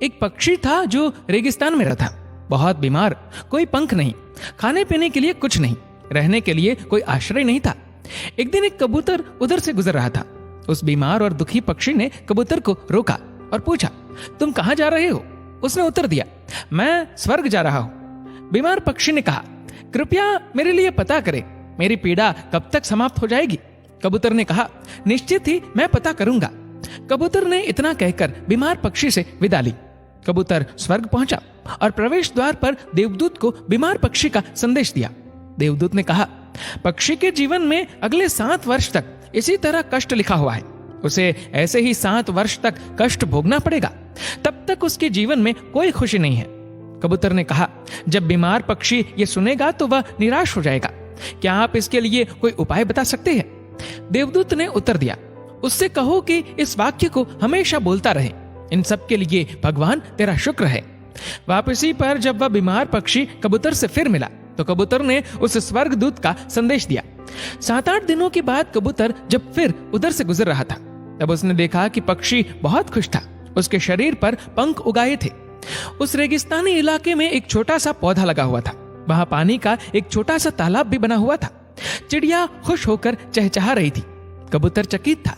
एक पक्षी था जो रेगिस्तान में रहता, बहुत बीमार, कोई पंख नहीं, खाने पीने के लिए कुछ नहीं, रहने के लिए कोई आश्रय नहीं था। एक दिन एक कबूतर उधर से गुजर रहा था। उस बीमार और दुखी पक्षी ने कबूतर को रोका और पूछा, तुम कहाँ जा रहे हो? उसने उत्तर दिया, मैं स्वर्ग जा रहा हूं। बीमार पक्षी ने कहा, कृपया मेरे लिए पता करें, मेरी पीड़ा कब तक समाप्त हो जाएगी? कबूतर ने कहा, निश्चित ही मैं पता करूंगा। कबूतर ने इतना कहकर बीमार पक्षी से विदा ली। कबूतर स्वर्ग पहुंचा और प्रवेश द्वार पर देवदूत को बीमार पक्षी का संदेश दिया। देवदूत ने कहा, पक्षी के जीवन में अगले 7 वर्ष तक इसी तरह कष्ट लिखा हुआ है। उसे ऐसे ही 7 वर्ष तक कष्ट भोगना पड़ेगा, तब तक उसके जीवन में कोई खुशी नहीं है। कबूतर ने कहा, जब बीमार पक्षी ये सुनेगा तो वह निराश हो जाएगा। क्या आप इसके लिए कोई उपाय बता सकते हैं? देवदूत ने उत्तर दिया, उससे कहो कि इस वाक्य को हमेशा बोलता रहे, इन सब के लिए भगवान तेरा शुक्र है। वापसी पर जब वह बीमार पक्षी कबूतर से फिर मिला तो कबूतर ने उस स्वर्गदूत का संदेश दिया। 7-8 दिनों के बाद कबूतर जब फिर उधर से गुजर रहा था, तब उसने देखा कि पक्षी बहुत खुश था। उसके शरीर पर पंख उगाए थे। उस रेगिस्तानी इलाके में एक छोटा सा पौधा लगा हुआ था। वहां पानी का एक छोटा सा तालाब भी बना हुआ था। चिड़िया खुश होकर चहचहा रही थी। कबूतर चकित था।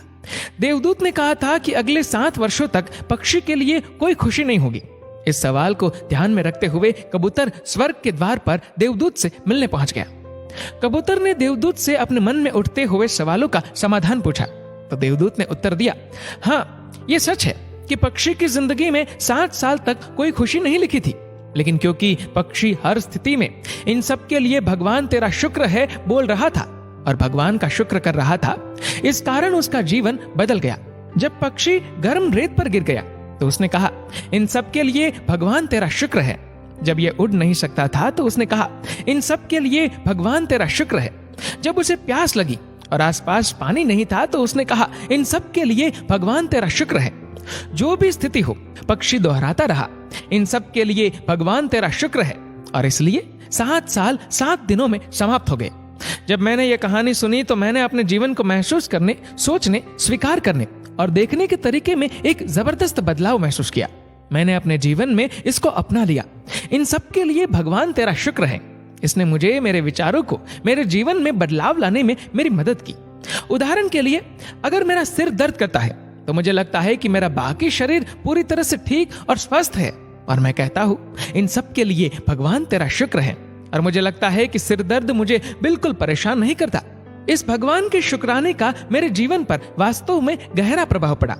देवदूत ने कहा था कि अगले 7 वर्षों तक पक्षी के लिए कोई खुशी नहीं होगी। इस सवाल को ध्यान में रखते हुए कबूतर स्वर्ग के द्वार पर देवदूत से मिलने पहुंच गया। कबूतर ने देवदूत से अपने मन में उठते हुए सवालों का समाधान पूछा तो देवदूत ने उत्तर दिया, हाँ, ये सच है कि पक्षी की जिंदगी में 7 साल तक कोई खुशी नहीं लिखी थी, लेकिन क्योंकि पक्षी हर स्थिति में इन सब के लिए भगवान तेरा शुक्र है बोल रहा था और भगवान का शुक्र कर रहा था, इस कारण उसका जीवन बदल गया। जब पक्षी गर्म रेत पर गिर गया तो उसने कहा, इन सब के लिए भगवान तेरा शुक्र है। जब यह उड़ नहीं सकता था तो उसने कहा, इन सब के लिए भगवान तेरा शुक्र है। जब उसे प्यास लगी और आसपास पानी नहीं था तो उसने कहा, इन सब के लिए भगवान तेरा शुक्र है। जो भी स्थिति हो, पक्षी दोहराता रहा, इन सब के लिए भगवान तेरा शुक्र है। और इसलिए 7 साल 7 दिनों में समाप्त हो गए। जब मैंने ये कहानी सुनी तो मैंने अपने जीवन को महसूस करने, सोचने, स्वीकार करने और देखने के तरीके में एक जबरदस्त बदलाव महसूस किया। मैंने अपने जीवन में इसको अपना लिया। इन सब के लिए भगवान तेरा शुक्र है। इसने मुझे, मेरे विचारों को, मेरे जीवन में बदलाव लाने में मेरी मदद की। उदाहरण के लिए, अगर मेरा सिर दर्द करता है तो मुझे लगता है कि मेरा बाकी शरीर पूरी तरह से ठीक और स्वस्थ है और मैं कहता हूँ, इन सब के लिए भगवान तेरा शुक्र है। और मुझे लगता है कि सिर दर्द मुझे बिल्कुल परेशान नहीं करता। इस भगवान के शुक्राने का मेरे जीवन पर वास्तव में गहरा प्रभाव पड़ा।